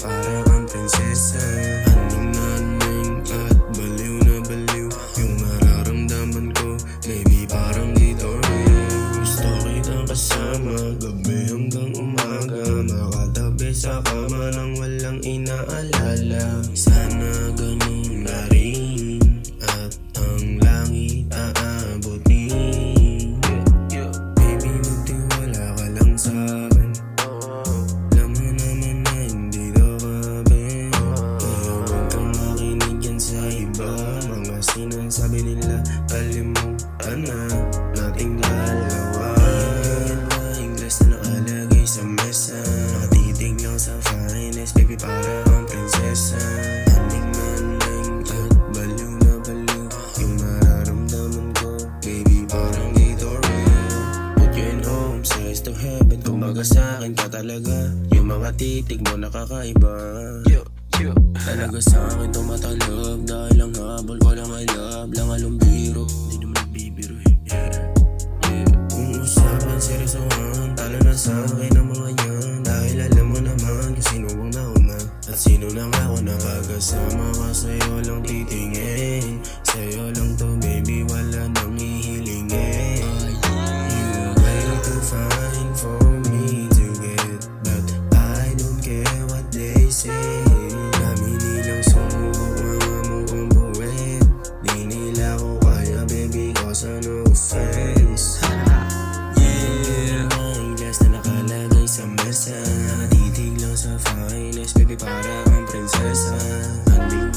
para kang prinsesa. Aning na aning at baliw na baliw yung nararamdaman ko, baby parang dito real. Gusto kitang kasama, gabi hanggang umaga, makatabi sa kama nang walang inaalala. Sana ganun na rin at ang langit aabutin. Baby magtiwala ka lang sa'kin, alam mo naman na hindi to kabe. Kaya huwag kang makinig yan sa iba, mga sinasabi nila kalimutan na nating dalawa. Yung glass na nakalagay sa mesa, nakatitig lang sa finest, baby para kang prinsesa. Aning na aning at baliw na baliw yung nararamdaman ko, baby parang dito real. Put you in home, says to heaven, kumbaga sa'kin ka talaga. Yung mga titig mo nakakaiba, talaga sa'kin tumatalab. Dahil ang habol ko lang ay love, lang along biro, di naman nagbibiro Kung usapan seryosohan, talo na sa'kin ang mga yan. Dahil alam mo naman kung sino ang nauna at sino nang ako nakakasama ka. Sa'yo lang titingin, sa'yo lang to baby, wala nang ihilingin. You way too fine for me to get, but I don't care what they say. Dami nilang sumubok, mga mukhang buwet, di nila ko kaya baby cause no offense. Ang glass na nakalagay sa mesa, nakatitig lang sa finest, baby para kang prinsesa. Aning